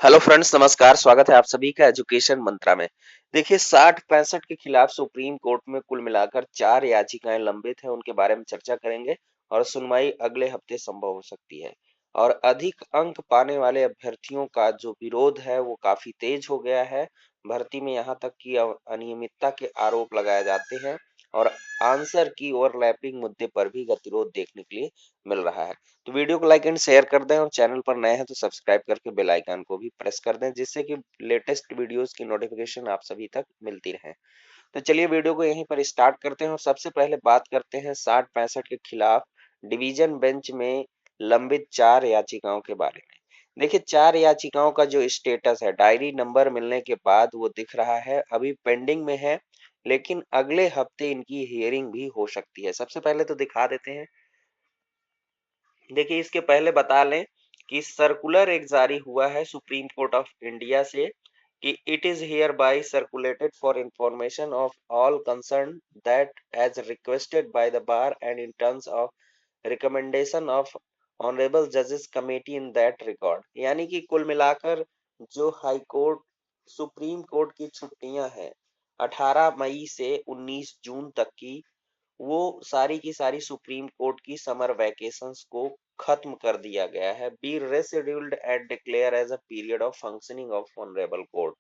Hello friends, नमस्कार। स्वागत है आप सभी का एजुकेशन मंत्रा में। देखिए, 60-65 के खिलाफ सुप्रीम कोर्ट में कुल मिलाकर 4 याचिकाएं लंबित हैं, उनके बारे में चर्चा करेंगे और सुनवाई अगले हफ्ते संभव हो सकती है। और अधिक अंक पाने वाले अभ्यर्थियों का जो विरोध है वो काफी तेज हो गया है। भर्ती में यहाँ तक कि अनियमितता के आरोप लगाए जाते हैं और आंसर की ओवरलैपिंग मुद्दे पर भी गतिरोध देखने के लिए मिल रहा है। तो वीडियो को लाइक एंड शेयर कर दें और चैनल पर नए हैं तो सब्सक्राइब करके बेल आइकन को भी प्रेस कर दें, जिससे कि लेटेस्ट वीडियोस की नोटिफिकेशन आप सभी तक मिलती रहे। तो चलिए वीडियो को यहीं पर स्टार्ट करते हैं और सबसे पहले बात करते हैं 60-65 के खिलाफ डिवीजन बेंच में लंबित 4 याचिकाओं के बारे में। देखिए, 4 याचिकाओं का जो स्टेटस है, डायरी नंबर मिलने के बाद वो दिख रहा है अभी पेंडिंग में है, लेकिन अगले हफ्ते इनकी हियरिंग भी हो सकती है। सबसे पहले तो दिखा देते हैं। देखिए, इसके पहले बता लें कि सर्कुलर एक जारी हुआ है सुप्रीम कोर्ट ऑफ इंडिया से कि it is hereby circulated for information of all concerned that as requested by the bar and in terms of recommendation of honourable जजेस कमेटी इन दैट रिकॉर्ड। यानी कि कुल मिलाकर जो high court supreme court की छुट्टियां हैं 18 मई से 19 जून तक की, वो सारी की सारी सुप्रीम कोर्ट की समर वैकेशंस को खत्म कर दिया गया है। Be rescheduled and declared as a period of functioning of honourable court.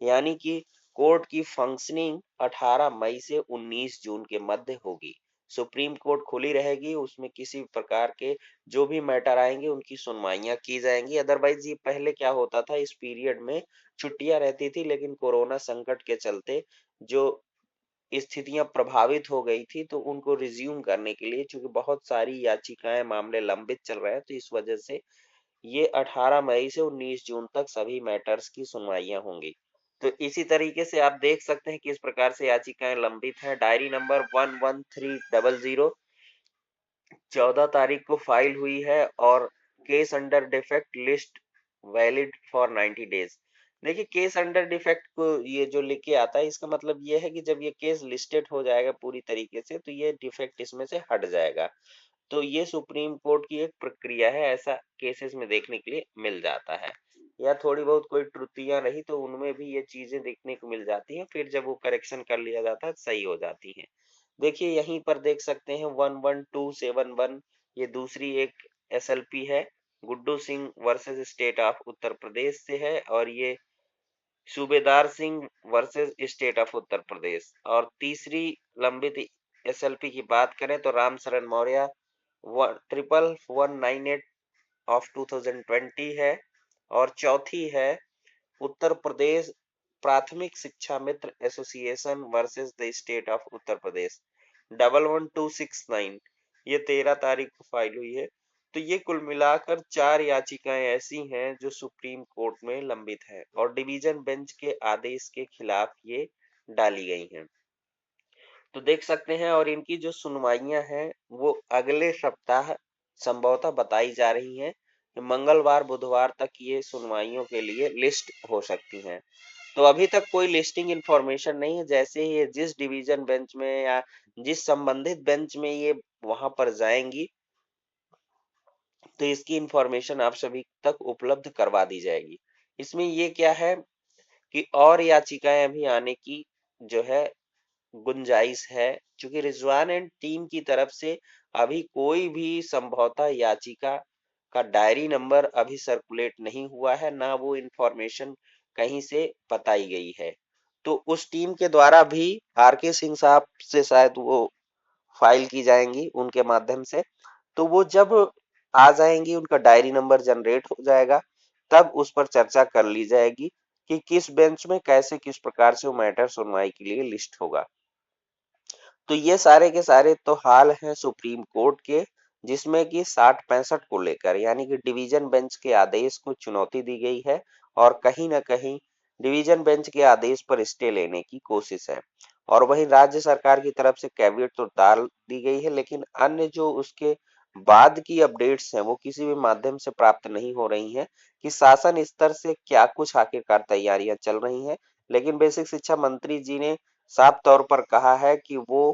यानी कि कोर्ट की फंक्शनिंग 18 मई से 19 जून के मध्य होगी। सुप्रीम कोर्ट खुली रहेगी, उसमें किसी भी प्रकार के जो भी मैटर आएंगे उनकी सुनवाइयां की जाएंगी। अदरवाइज ये पहले क्या होता था, इस पीरियड में छुट्टियां रहती थी, लेकिन कोरोना संकट के चलते जो स्थितियां प्रभावित हो गई थी तो उनको रिज्यूम करने के लिए, चूंकि बहुत सारी याचिकाएं मामले लंबित चल रहे हैं, तो इस वजह से ये 18 मई से 19 जून तक सभी मैटर्स की सुनवाइयां होंगी। तो इसी तरीके से आप देख सकते हैं कि इस प्रकार से याचिकाएं लंबित हैं। डायरी नंबर 11300 14 तारीख को फाइल हुई है और case under defect list valid for 90 days. देखिए, केस अंडर डिफेक्ट को ये जो लिख के आता है, इसका मतलब ये है कि जब ये केस लिस्टेड हो जाएगा पूरी तरीके से तो ये डिफेक्ट इसमें से हट जाएगा। तो ये सुप्रीम कोर्ट की एक प्रक्रिया है, ऐसा केसेस में देखने के लिए मिल जाता है। या थोड़ी बहुत कोई त्रुटियां रही तो उनमें भी ये चीजें देखने को मिल जाती हैं, फिर जब वो करेक्शन कर लिया जाता है सही हो जाती हैं। देखिए, यहीं पर देख सकते हैं 11271, ये दूसरी एक एसएलपी है। Guddu Singh versus state of Uttar Pradesh से है और ये Subedar Singh versus state of Uttar Pradesh. और तीसरी लंबित एसएलपी की बात करें तो राम शरण मौर्य 11198 ऑफ 2020 है। और चौथी है उत्तर Pradesh Prathmik Shiksha Mitra association versus the state of Uttar Pradesh 11269, ये 13 तारीख को फाइल हुई है। तो ये कुल मिलाकर 4 याचिकाएं ऐसी हैं जो सुप्रीम कोर्ट में लंबित है और डिवीजन बेंच के आदेश के खिलाफ ये डाली गई हैं। तो देख सकते हैं, और इनकी जो सुनवाइयां हैं वो अगले सप्ताह संभवतः बताई जा रही हैं। मंगलवार बुधवार तक ये सुनवाइयों के लिए लिस्ट हो सकती हैं। तो अभी तक कोई लिस्टिंग इंफॉर्मेशन नहीं है। जैसे ही ये जिस डिवीजन बेंच में या जिस संबंधित बेंच में ये वहां पर जाएंगी तो इसकी इंफॉर्मेशन आप सभी तक उपलब्ध करवा दी जाएगी। इसमें ये क्या है कि और याचिकाएं अभी आने की जो है गुंजाइश है, क्योंकि रिजवान एंड टीम की तरफ से अभी कोई भी संभवतः याचिका का डायरी नंबर अभी सर्कुलेट नहीं हुआ है, ना वो इंफॉर्मेशन कहीं से बताई गई है। तो उस टीम के द्वारा भी आर के सिंह साहब से शायद वो फाइल की जाएंगी उनके माध्यम से। तो वो जब आ जाएंगी, उनका डायरी नंबर जनरेट हो जाएगा, तब उस पर चर्चा कर ली जाएगी कि किस बेंच में कैसे किस प्रकार से वो मैटर सुनवाई के लिए लिस्ट होगा। तो ये सारे के सारे तो हाल हैं सुप्रीम कोर्ट के, जिसमें कि 60-65 को लेकर, यानी कि डिवीजन बेंच के आदेश को चुनौती दी गई है और कहीं ना कहीं डिवीजन बेंच के आदेश पर स्टे लेने की कोशिश है। और वहीं राज्य सरकार की तरफ से कैविएट तो डाल दी गई है, लेकिन अन्य जो उसके बाद की अपडेट्स हैं वो किसी भी माध्यम से प्राप्त नहीं हो रही हैं कि शासन स्तर से क्या कुछ आखिरकार तैयारियां चल रही हैं। लेकिन बेसिक शिक्षा मंत्री जी ने साफ तौर पर कहा है कि वो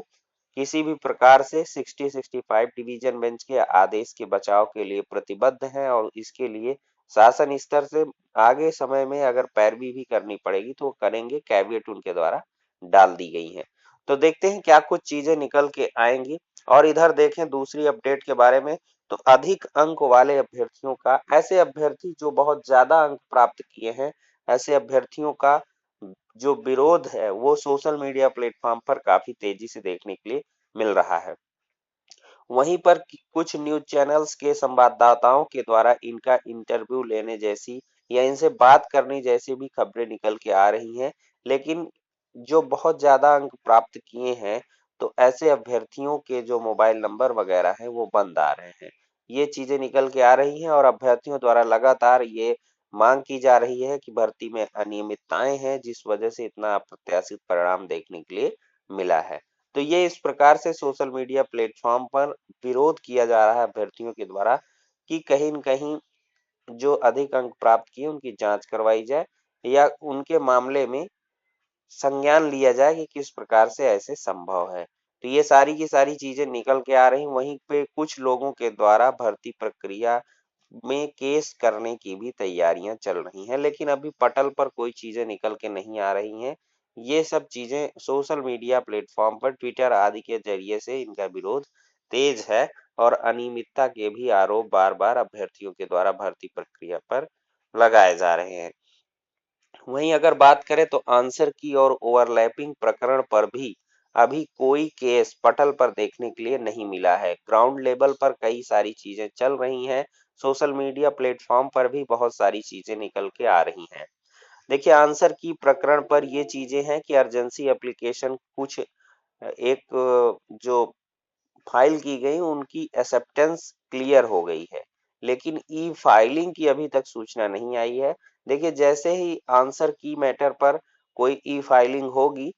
किसी भी प्रकार से 60-65 डिवीजन बेंच के आदेश के बचाव के लिए प्रतिबद्ध हैं और इसके लिए शासन स्तर से आगे समय में अगर पैरवी भी करनी पड़ेगी तो वो करेंगे, कैविएट उनके द्वारा डाल दी गई है। तो देखते हैं क्या कुछ चीजें निकल के आएंगी। और इधर देखें दूसरी अपडेट के बारे में, तो अधिक अंक वाले अभ्यर्थियों का, ऐसे अभ्यर्थी जो बहुत ज्यादा अंक प्राप्त किए हैं, ऐसे अभ्यर्थियों का जो विरोध है वो सोशल मीडिया प्लेटफॉर्म पर काफी तेजी से देखने के लिए मिल रहा है। वहीं पर कुछ न्यूज चैनल्स के संवाददाताओं के द्वारा इनका इंटरव्यू लेने जैसी या इनसे बात करने जैसी भी खबरें निकल के आ रही हैं। लेकिन जो बहुत ज्यादा अंक प्राप्त किए हैं, तो ऐसे अभ्यर्थियों के जो मोबाइल नंबर वगैरह हैं वो बंद आ रहे हैं। ये चीजें निकल के आ रही हैं और अभ्यर्थियों द्वारा लगातार ये मांग की जा रही है कि भर्ती में अनियमितताएं हैं, जिस वजह से इतना अप्रत्याशित परिणाम देखने के लिए मिला है। तो ये इस प्रकार से सोशल मीडिया प्लेटफॉर्म पर विरोध किया जा रहा है अभ्यर्थियों के द्वारा कि कहीं न कहीं जो अधिक अंक प्राप्त किए उनकी जांच करवाई जाए या उनके मामले में संज्ञान लिया जाए कि किस प्रकार से ऐसे संभव है। तो ये सारी की सारी चीजें निकल के आ रही, वहीं पे कुछ लोगों के द्वारा भर्ती प्रक्रिया में केस करने की भी तैयारियां चल रही हैं, लेकिन अभी पटल पर कोई चीजें निकल के नहीं आ रही हैं। ये सब चीजें सोशल मीडिया प्लेटफॉर्म पर ट्विटर आदि के जरिए से इनका विरोध तेज है और अनियमितता के भी आरोप बार बार अभ्यर्थियों के द्वारा भर्ती प्रक्रिया पर लगाए जा रहे हैं। वहीं अगर बात करें तो आंसर की और ओवरलैपिंग प्रकरण पर भी अभी कोई केस पटल पर देखने के लिए नहीं मिला है। ग्राउंड लेवल पर कई सारी चीजें चल रही हैं, सोशल मीडिया प्लेटफॉर्म पर भी बहुत सारी चीजें निकल के आ रही हैं। देखिए आंसर की प्रकरण पर ये चीजें हैं कि अर्जेंसी एप्लीकेशन कुछ एक जो फाइल की गई उनकी एक्सेप्टेंस क्लियर हो गई है, लेकिन ई फाइलिंग की अभी तक सूचना नहीं आई है। देखिए जैसे ही आंसर की मैटर पर कोई ई फाइलिंग होगी,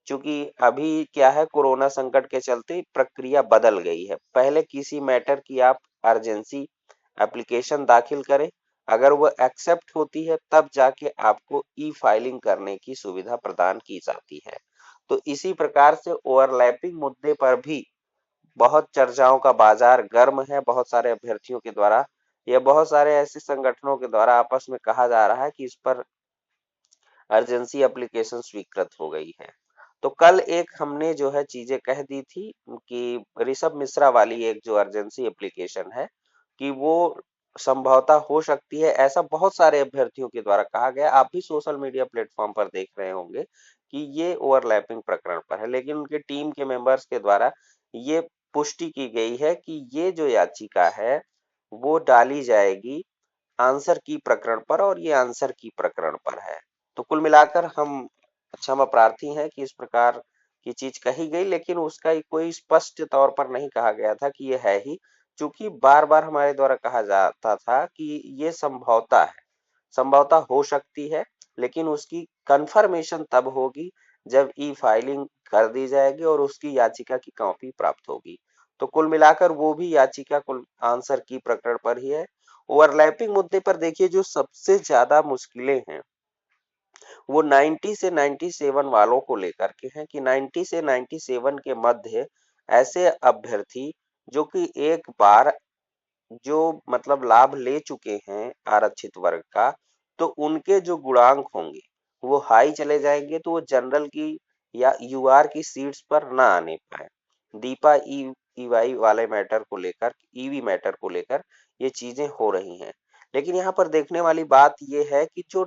चूंकि अभी क्या है कोरोना संकट के चलते प्रक्रिया बदल गई है। पहले किसी मैटर की आप अर्जेंसी एप्लीकेशन दाखिल करें, अगर वो एक्सेप्ट होती है तब जाके आपको ई फाइलिंग करने की सुविधा प्रदान की जाती है। तो इसी प्रकार से ओवरलैपिंग मुद्दे पर भी बहुत चर्चाओं का बाजार गर्म है। बहुत सारे अभ्यर्थियों के द्वारा या बहुत सारे ऐसे संगठनों के द्वारा आपस में कहा जा रहा है कि इस पर अर्जेंसी एप्लीकेशन स्वीकृत हो गई है। तो कल एक हमने जो है चीजें कह दी थी कि ऋषभ मिश्रा वाली एक जो अर्जेंसी एप्लीकेशन है कि वो संभवतः हो सकती है, ऐसा बहुत सारे अभ्यर्थियों के द्वारा कहा गया। आप भी सोशल मीडिया प्लेटफॉर्म पर देख रहे होंगे कि ये ओवरलैपिंग प्रकरण पर है, लेकिन उनके टीम के मेंबर्स के द्वारा ये पुष्टि की गई है कि ये जो याचिका है वो डाली जाएगी आंसर की प्रकरण पर और ये आंसर की प्रकरण पर है। तो कुल मिलाकर हम क्षमा प्रार्थी हैं कि इस प्रकार की चीज कही गई, लेकिन उसका कोई स्पष्ट तौर पर नहीं कहा गया था कि ये है ही। चूंकि बार बार हमारे द्वारा कहा जाता था कि ये संभवता है, संभवतः हो सकती है, लेकिन उसकी कंफर्मेशन तब होगी जब ई फाइलिंग कर दी जाएगी और उसकी याचिका की कॉपी प्राप्त होगी। तो कुल मिलाकर वो भी याचिका कुल आंसर की प्रकरण पर ही है। ओवरलैपिंग मुद्दे पर देखिए जो सबसे ज्यादा मुश्किलें हैं वो 90 से 97 वालों को लेकर के हैं कि 90 से 97 के मध्य ऐसे अभ्यर्थी जो कि एक बार जो मतलब लाभ ले चुके हैं आरक्षित वर्ग का, तो उनके जो गुणांक होंगे वो हाई चले जाएंगे, तो वो जनरल की या यूआर की सीट्स पर ना आने पाए। दीपा ईवाई वाले मैटर को लेकर, ईवी मैटर को लेकर ये चीजें हो रही हैं। लेकिन यहाँ पर देखने वाली बात ये है कि जो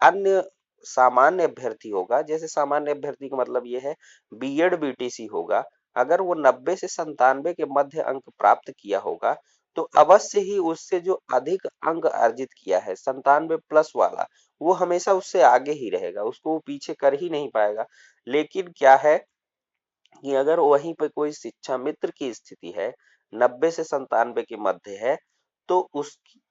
अन्य सामान्य अभ्यर्थी होगा, जैसे सामान्य अभ्यर्थी का मतलब ये है बीएड बीटीसी होगा, अगर वो 90 से 97 के मध्य अंक प्राप्त किया होगा तो अवश्य ही उससे जो अधिक अंक अर्जित किया है 97 प्लस वाला, वो हमेशा उससे आगे ही रहेगा, उसको वो पीछे कर ही नहीं पाएगा। लेकिन क्या है कि अगर वहीं पे कोई शिक्षा मित्र की स्थिति है 90 से 97 के मध्य है, तो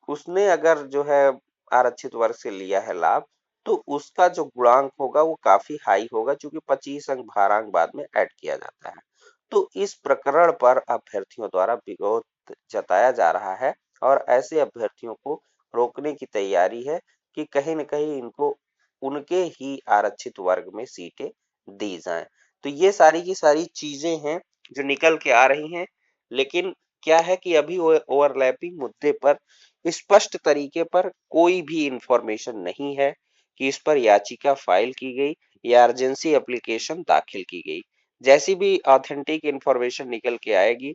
उसने अगर जो है आरक्षित वर्ग से लिया है लाभ, तो उसका जो गुणांक होगा वो काफी हाई होगा, क्योंकि 25 अंक भारांक बाद में ऐड किया जाता है। तो इस प्रकरण पर अभ्यर्थियों द्वारा विरोध जताया जा रहा है और ऐसे अभ्यर्थियों को रोकने की तैयारी है कि कहीं न कहीं इनको उनके ही आरक्षित वर्ग में सीटें दी जाएं। तो ये सारी की सारी चीजें हैं जो निकल के आ रही हैं। लेकिन क्या है कि अभी ओवरलैपिंग मुद्दे पर स्पष्ट तरीके पर कोई भी इंफॉर्मेशन नहीं है कि इस पर याचिका फाइल की गई या अर्जेंसी एप्लीकेशन दाखिल की गई। जैसी भी ऑथेंटिक इंफॉर्मेशन निकल के आएगी,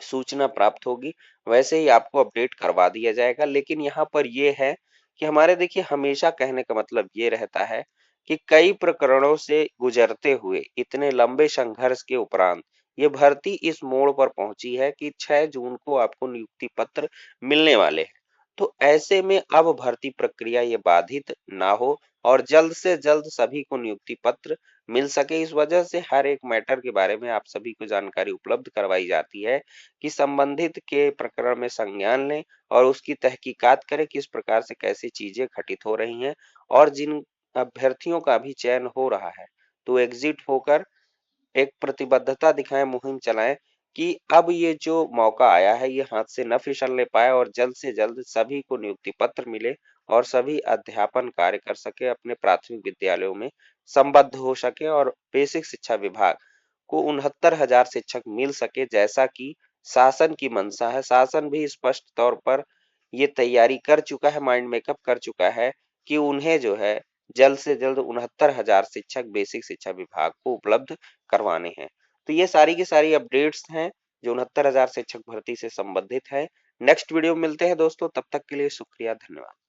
सूचना प्राप्त होगी, वैसे ही आपको अपडेट करवा दिया जाएगा। लेकिन यहाँ पर ये है कि हमारे देखिए हमेशा कहने का मतलब ये रहता है कि कई प्रकरणों से गुजरते हुए इतने लंबे संघर्ष के उपरांत ये भर्ती इस मोड़ पर पहुंची है कि 6 जून को आपको नियुक्ति पत्र मिलने वाले हैं। तो ऐसे में अब भर्ती प्रक्रिया ये बाधित ना हो और जल्द से जल्द सभी को नियुक्ति पत्र मिल सके, इस वजह से हर एक मैटर के बारे में आप सभी को जानकारी उपलब्ध करवाई जाती है कि संबंधित के प्रकरण में संज्ञान लें और उसकी तहकीकात करें, किस प्रकार से कैसी चीजें घटित हो रही हैं और जिन अभ्यर्थियों का भी चयन हो रहा है तो एग्जिट होकर एक प्रतिबद्धता दिखाएं, मुहिम चलाएं कि अब ये जो मौका आया है ये हाथ से न फिसलने पाए और जल्द से जल्द सभी को नियुक्ति पत्र मिले और सभी अध्यापन कार्य कर सके, अपने प्राथमिक विद्यालयों में संबद्ध हो सके और बेसिक शिक्षा विभाग को 69,000 शिक्षक मिल सके, जैसा कि शासन की मंशा है। शासन भी स्पष्ट तौर पर ये तैयारी कर चुका है, माइंड मेकअप कर चुका है कि उन्हें जो है जल्द से जल्द 69,000 शिक्षक बेसिक शिक्षा विभाग को उपलब्ध करवाने हैं। तो ये सारी की सारी अपडेट्स हैं जो 69,000 शिक्षक भर्ती से संबंधित है। नेक्स्ट वीडियो में मिलते हैं दोस्तों, तब तक के लिए शुक्रिया, धन्यवाद।